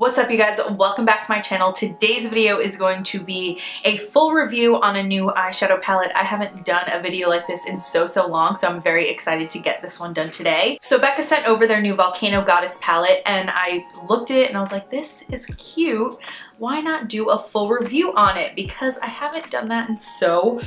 What's up you guys? Welcome back to my channel. Today's video is going to be a full review on a new eyeshadow palette. I haven't done a video like this in so long, so I'm very excited to get this one done today. So BECCA sent over their new Volcano Goddess palette and I looked at it and I was like, this is cute. Why not do a full review on it? Because I haven't done that in so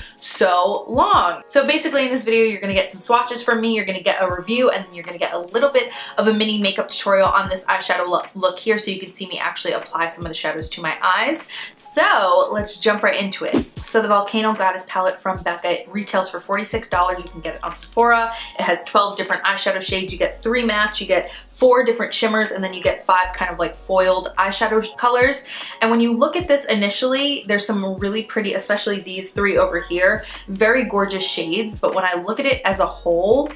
long. So basically in this video, you're gonna get some swatches from me, you're gonna get a review, and then you're gonna get a little bit of a mini makeup tutorial on this eyeshadow look here so you can see me actually apply some of the shadows to my eyes. So let's jump right into it. So the Volcano Goddess palette from BECCA retails for $46. You can get it on Sephora. It has 12 different eyeshadow shades. You get 3 mattes, you get 4 different shimmers, and then you get 5 kind of like foiled eyeshadow colors. And when you look at this initially, there's some really pretty, especially these 3 over here, very gorgeous shades. But when I look at it as a whole,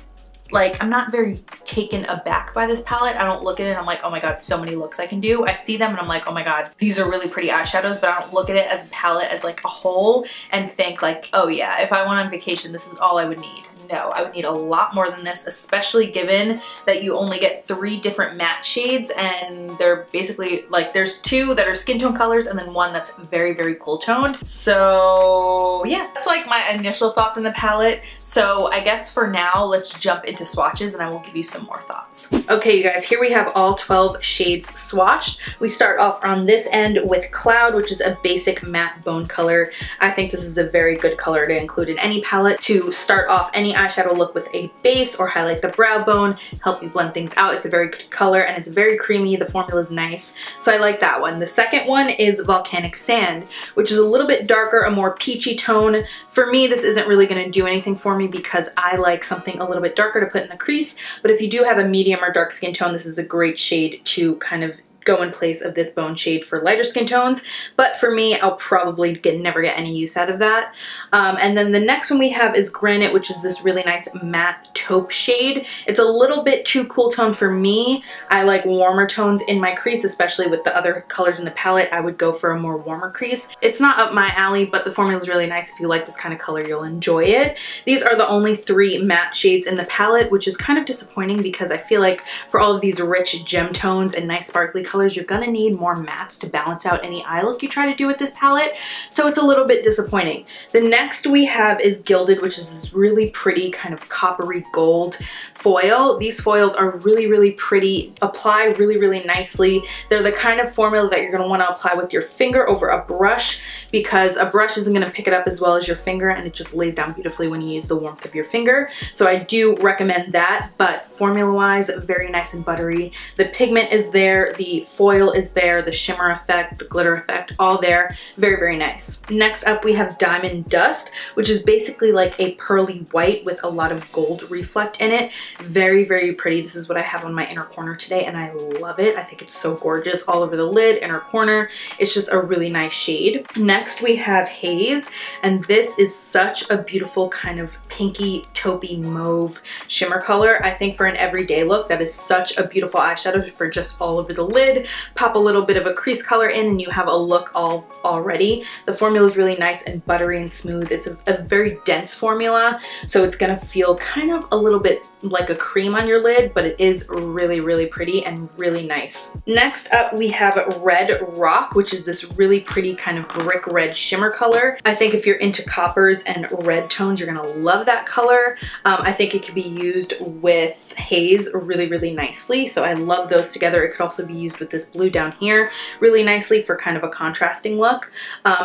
like, I'm not very taken aback by this palette. I don't look at it and I'm like, oh my god, so many looks I can do. I see them and I'm like, oh my god, these are really pretty eyeshadows, but I don't look at it as a palette as like a whole and think like, oh yeah, if I went on vacation, this is all I would need. No, I would need a lot more than this, especially given that you only get 3 different matte shades and they're basically like, there's 2 that are skin tone colors and then 1 that's very cool toned. So yeah, that's like my initial thoughts on the palette. So I guess for now, let's jump into swatches and I will give you some more thoughts. Okay, you guys, here we have all 12 shades swatched. We start off on this end with Cloud, which is a basic matte bone color. I think this is a very good color to include in any palette to start off any eyeshadow look with a base or highlight the brow bone, help you blend things out. It's a very good color and it's very creamy. The formula is nice, so I like that one. The second one is Volcanic Sand, which is a little bit darker, a more peachy tone. For me, this isn't really going to do anything for me because I like something a little bit darker to put in the crease, but if you do have a medium or dark skin tone, this is a great shade to kind of go in place of this bone shade for lighter skin tones. But for me, I'll probably never get any use out of that. And then the next one we have is Granite, which is this really nice matte taupe shade. It's a little bit too cool tone for me. I like warmer tones in my crease, especially with the other colors in the palette. I would go for a more warmer crease. It's not up my alley, but the formula is really nice. If you like this kind of color, you'll enjoy it. These are the only 3 matte shades in the palette, which is kind of disappointing because I feel like for all of these rich gem tones and nice sparkly colors, you're gonna need more mattes to balance out any eye look you try to do with this palette, so it's a little bit disappointing. The next we have is Gilded, which is this really pretty kind of coppery gold foil. These foils are really pretty, apply really nicely. They're the kind of formula that you're gonna wanna apply with your finger over a brush because a brush isn't gonna pick it up as well as your finger and it just lays down beautifully when you use the warmth of your finger. So I do recommend that, but formula wise, very nice and buttery. The pigment is there, the foil is there, the shimmer effect, the glitter effect, all there. Very nice. Next up we have Diamond Dust, which is basically like a pearly white with a lot of gold reflect in it. Very pretty. This is what I have on my inner corner today and I love it. I think it's so gorgeous all over the lid, inner corner. It's just a really nice shade. Next we have Haze, and this is such a beautiful kind of pinky taupey mauve shimmer color. I think for an everyday look, that is such a beautiful eyeshadow for just all over the lid. Pop a little bit of a crease color in and you have a look already. The formula is really nice and buttery and smooth. It's a very dense formula, so it's gonna feel kind of a little bit like a cream on your lid, but it is really pretty and really nice. Next up we have Red Rock, which is this really pretty kind of brick red shimmer color. I think if you're into coppers and red tones, you're gonna love that color. I think it could be used with Haze really nicely, so I love those together. It could also be used with this blue down here really nicely for kind of a contrasting look.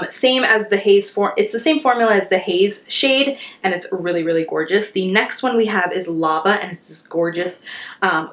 Same as the Haze it's the same formula as the Haze shade and it's really gorgeous. The next one we have is Lava, and it's this gorgeous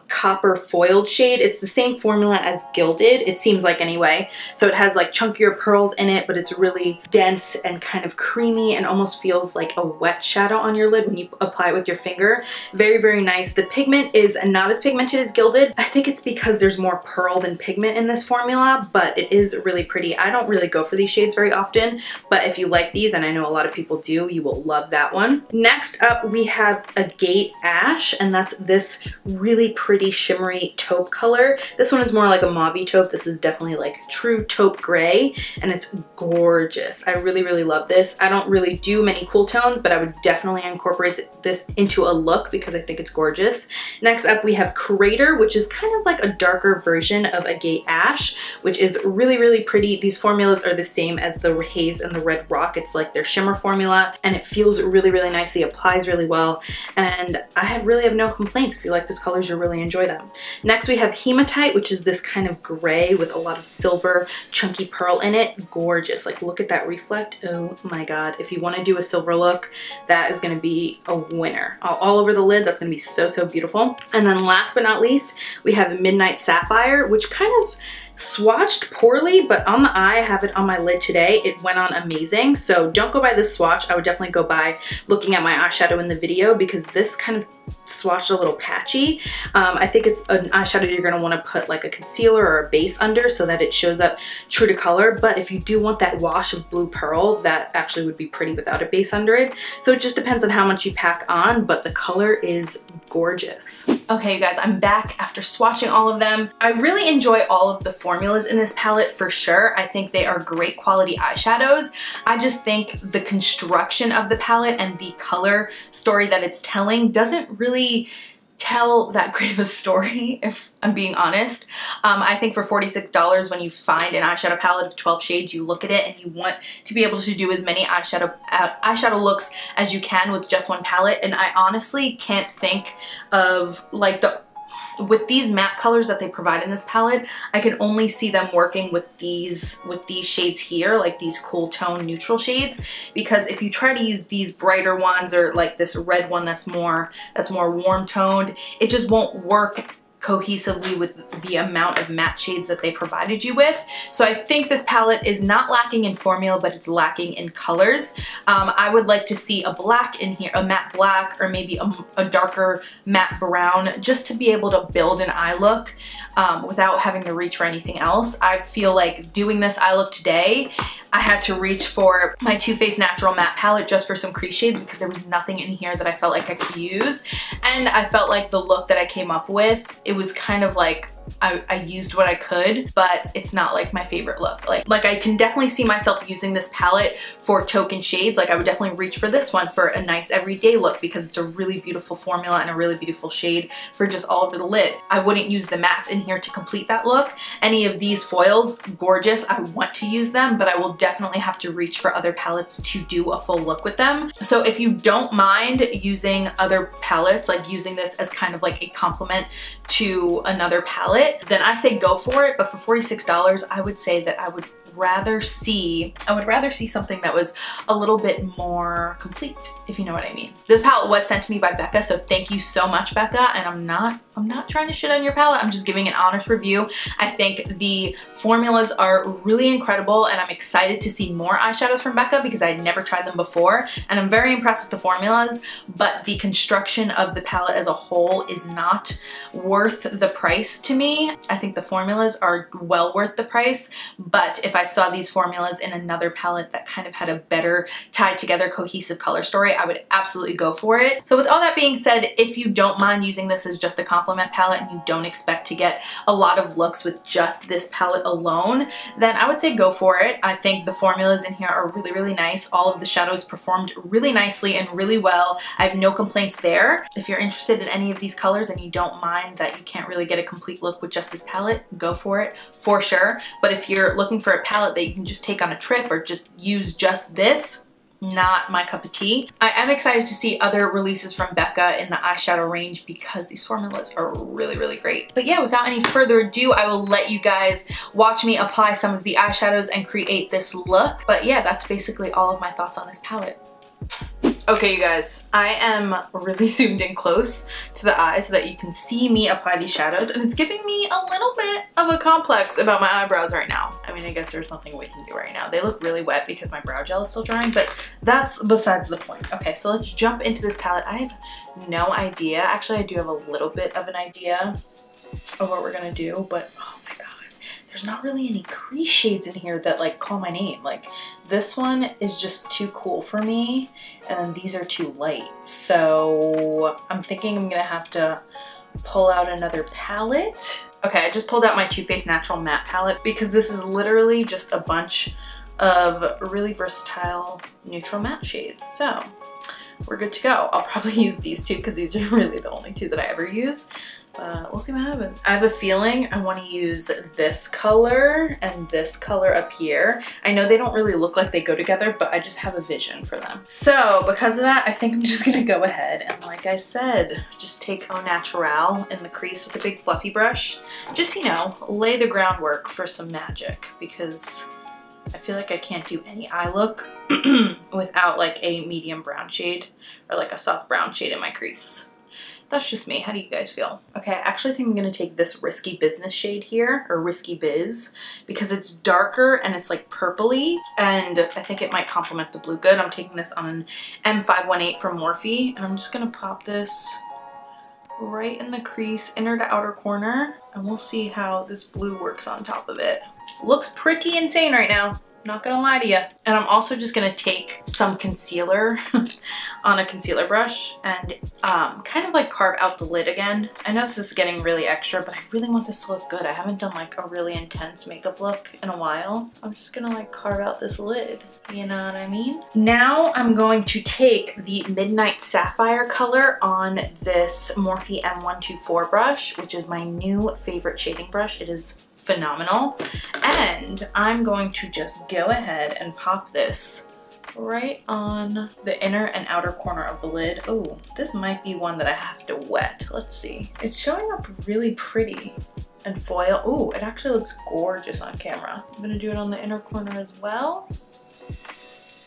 copper foiled shade. It's the same formula as Gilded, it seems like anyway. So it has like chunkier pearls in it, but it's really dense and kind of creamy and almost feels like a wet shadow on your lid when you apply it with your finger. Very nice. The pigment is not as pigmented as Gilded. I think it's because there's more pearl than pigment in this formula, but it is really pretty. I don't really go for these shades very often, but if you like these, and I know a lot of people do, you will love that one. Next up we have Agate Ash, Ash, and that's this really pretty shimmery taupe color. This one is more like a mauve taupe. This is definitely like true taupe gray, and it's gorgeous. I really, really love this. I don't really do many cool tones, but I would definitely incorporate this into a look because I think it's gorgeous. Next up, we have Crater, which is kind of like a darker version of Agate Ash, which is really, really pretty. These formulas are the same as the Haze and the Red Rock. It's like their shimmer formula, and it feels really, really nicely, applies really well, and I really have no complaints. If you like these colors, you'll really enjoy them. Next, we have Hematite, which is this kind of gray with a lot of silver chunky pearl in it. Gorgeous. Like, look at that reflect. Oh my god. If you want to do a silver look, that is going to be a winner. All over the lid, that's going to be so, so beautiful. And then last but not least, we have Midnight Sapphire, which kind of swatched poorly, but on the eye, I have it on my lid today. It went on amazing. So don't go by this swatch. I would definitely go by looking at my eyeshadow in the video, because this kind of swatched a little patchy. I think it's an eyeshadow you're going to want to put like a concealer or a base under so that it shows up true to color. But if you do want that wash of blue pearl, that actually would be pretty without a base under it. So it just depends on how much you pack on, but the color is gorgeous. Okay, you guys, I'm back after swatching all of them. I really enjoy all of the formulas in this palette for sure. I think they are great quality eyeshadows. I just think the construction of the palette and the color story that it's telling doesn't really tell that great of a story, if I'm being honest. I think for $46, when you find an eyeshadow palette of 12 shades, you look at it and you want to be able to do as many eyeshadow looks as you can with just one palette. And I honestly can't think of like with these matte colors that they provide in this palette, I can only see them working with these shades here, like these cool tone neutral shades, because if you try to use these brighter ones or like this red one that's more warm toned, it just won't work cohesively with the amount of matte shades that they provided you with. So I think this palette is not lacking in formula, but it's lacking in colors. I would like to see a black in here, a matte black, or maybe a darker matte brown, just to be able to build an eye look without having to reach for anything else. I feel like doing this eye look today, I had to reach for my Too Faced Natural Matte palette just for some crease shades, because there was nothing in here that I felt like I could use. And I felt like the look that I came up with, it was kind of like I used what I could, but it's not like my favorite look. Like I can definitely see myself using this palette for token shades. Like I would definitely reach for this one for a nice everyday look, because it's a really beautiful formula and a really beautiful shade for just all over the lid. I wouldn't use the mattes in here to complete that look. Any of these foils, gorgeous. I want to use them, but I will definitely have to reach for other palettes to do a full look with them. So if you don't mind using other palettes, like using this as kind of like a complement to another palette, then I say go for it. But for $46, I would say that I would rather see something that was a little bit more complete, if you know what I mean. This palette was sent to me by BECCA, so thank you so much, BECCA. And I'm not trying to shit on your palette. I'm just giving an honest review. I think the formulas are really incredible, and I'm excited to see more eyeshadows from BECCA because I'd never tried them before, and I'm very impressed with the formulas, but the construction of the palette as a whole is not worth the price to me. I think the formulas are well worth the price, but if I saw these formulas in another palette that kind of had a better tied together cohesive color story, I would absolutely go for it. So with all that being said, if you don't mind using this as just a complement palette and you don't expect to get a lot of looks with just this palette alone, then I would say go for it. I think the formulas in here are really, really nice. All of the shadows performed really nicely and really well. I have no complaints there. If you're interested in any of these colors and you don't mind that you can't really get a complete look with just this palette, go for it for sure. But if you're looking for a palette that you can just take on a trip or just use just this, not my cup of tea. I am excited to see other releases from BECCA in the eyeshadow range because these formulas are really, really great. But yeah, without any further ado, I will let you guys watch me apply some of the eyeshadows and create this look. But yeah, that's basically all of my thoughts on this palette. Okay, you guys, I am really zoomed in close to the eye so that you can see me apply these shadows, and it's giving me a little bit of a complex about my eyebrows right now. I mean, I guess there's nothing we can do right now. They look really wet because my brow gel is still drying, but that's besides the point. Okay, so let's jump into this palette. I have no idea. Actually, I do have a little bit of an idea of what we're gonna do, but oh my god, there's there's not really any crease shades in here that like call my name. Like this one is just too cool for me and these are too light. So I'm thinking I'm gonna have to pull out another palette. Okay, I just pulled out my Too Faced Natural Matte palette because this is literally just a bunch of really versatile neutral matte shades. So we're good to go. I'll probably use these two because these are really the only two that I ever use. We'll see what happens. I have a feeling I want to use this color and this color up here. I know they don't really look like they go together, but I just have a vision for them. So because of that, I think I'm just gonna go ahead and, like I said, just take Au Naturel in the crease with a big fluffy brush. Just, you know, lay the groundwork for some magic because I feel like I can't do any eye look without like a medium brown shade or like a soft brown shade in my crease. That's just me. How do you guys feel? Okay, I actually think I'm gonna take this Risky Business shade here, or Risky Biz, because it's darker and it's like purpley, and I think it might complement the blue good. I'm taking this on an M518 from Morphe, and I'm just gonna pop this right in the crease, inner to outer corner, and we'll see how this blue works on top of it. Looks pretty insane right now. Not gonna lie to you. And I'm also just gonna take some concealer on a concealer brush and kind of like carve out the lid again. I know this is getting really extra, but I really want this to look good. I haven't done like a really intense makeup look in a while. I'm just gonna like carve out this lid. You know what I mean? Now I'm going to take the Midnight Sapphire color on this Morphe M124 brush, which is my new favorite shading brush. It is phenomenal. And I'm going to just go ahead and pop this right on the inner and outer corner of the lid. Oh, this might be one that I have to wet. Let's see. It's showing up really pretty and foil. Oh, it actually looks gorgeous on camera. I'm gonna do it on the inner corner as well.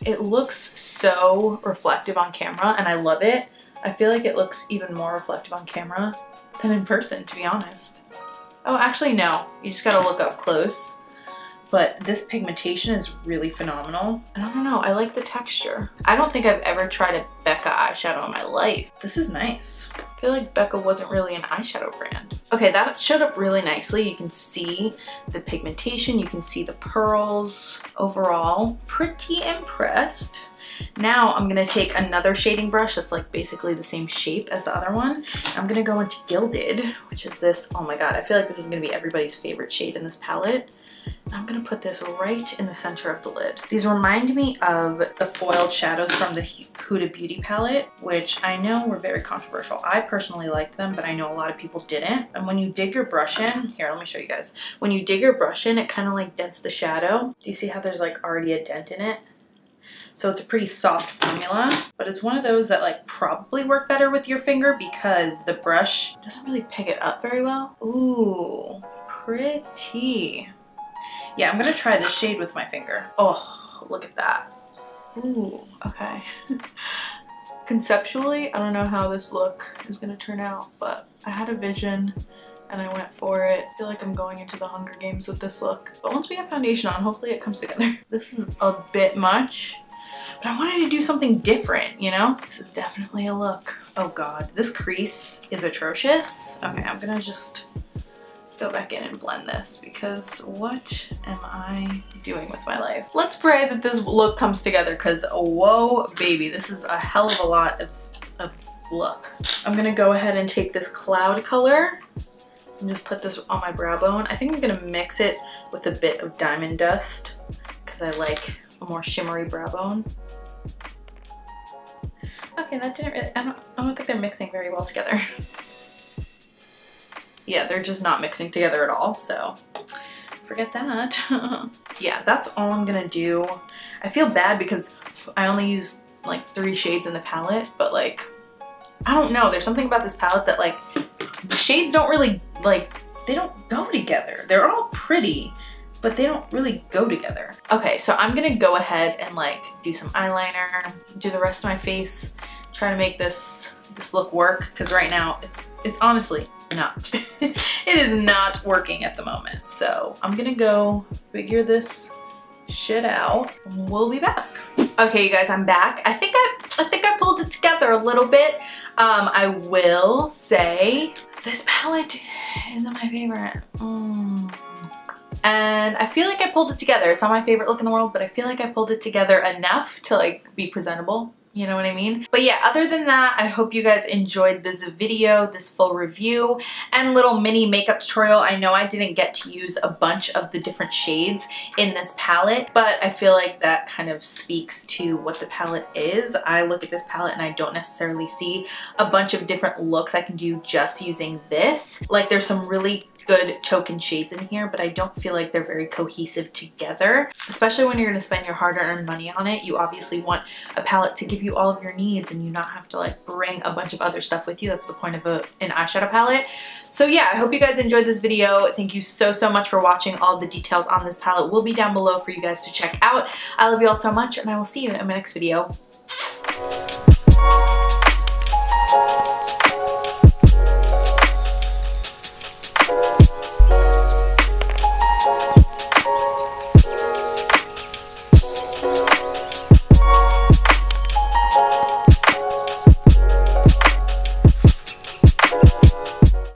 It looks so reflective on camera and I love it. I feel like it looks even more reflective on camera than in person, to be honest. Oh, actually no, you just gotta look up close. But this pigmentation is really phenomenal. And I don't know, I like the texture. I don't think I've ever tried a BECCA eyeshadow in my life. This is nice. I feel like BECCA wasn't really an eyeshadow brand. Okay, that showed up really nicely. You can see the pigmentation, you can see the pearls. Overall, pretty impressed. Now I'm gonna take another shading brush that's like basically the same shape as the other one. I'm gonna go into Gilded, which is this, oh my god, I feel like this is gonna be everybody's favorite shade in this palette. And I'm gonna put this right in the center of the lid. These remind me of the foiled shadows from the Huda Beauty palette, which I know were very controversial. I personally liked them, but I know a lot of people didn't. And when you dig your brush in, here, let me show you guys. When you dig your brush in, it kind of like dents the shadow. Do you see how there's like already a dent in it? So it's a pretty soft formula, but it's one of those that like probably work better with your finger because the brush doesn't really pick it up very well. Ooh, pretty. Yeah, I'm gonna try this shade with my finger. Oh, look at that. Ooh, okay. Conceptually, I don't know how this look is gonna turn out, but I had a vision and I went for it. I feel like I'm going into the Hunger Games with this look. But once we have foundation on, hopefully it comes together. This is a bit much, but I wanted to do something different, you know? This is definitely a look. Oh god, this crease is atrocious. Okay, I'm gonna just go back in and blend this because what am I doing with my life? Let's pray that this look comes together because whoa baby, this is a hell of a lot of look. I'm gonna go ahead and take this cloud color and just put this on my brow bone. I think I'm gonna mix it with a bit of Diamond Dust because I like a more shimmery brow bone. Okay, that didn't really, I don't think they're mixing very well together. Yeah, they're just not mixing together at all, so forget that. Yeah, that's all I'm gonna do. I feel bad because I only use like 3 shades in the palette, but like, I don't know, there's something about this palette that like, the shades don't really, like, they don't go together. They're all pretty, but they don't really go together. Okay, so I'm gonna go ahead and like do some eyeliner, do the rest of my face, try to make this look work, because right now it's honestly not. It is not working at the moment. So I'm gonna go figure this shit out. We'll be back. Okay, you guys, I'm back. I think I pulled it together a little bit. I will say this palette isn't my favorite. and I feel like I pulled it together. It's not my favorite look in the world, but I feel like I pulled it together enough to like be presentable. You know what I mean? But yeah, other than that, I hope you guys enjoyed this video, this full review, and little mini makeup tutorial. I know I didn't get to use a bunch of the different shades in this palette, but I feel like that kind of speaks to what the palette is. I look at this palette and I don't necessarily see a bunch of different looks I can do just using this. Like, there's some really good token shades in here, but I don't feel like they're very cohesive together, especially when you're going to spend your hard-earned money on it. You obviously want a palette to give you all of your needs and you not have to like bring a bunch of other stuff with you. That's the point of an eyeshadow palette. So yeah, I hope you guys enjoyed this video. Thank you so much for watching. All the details on this palette will be down below for you guys to check out. I love you all so much, and I will see you in my next video.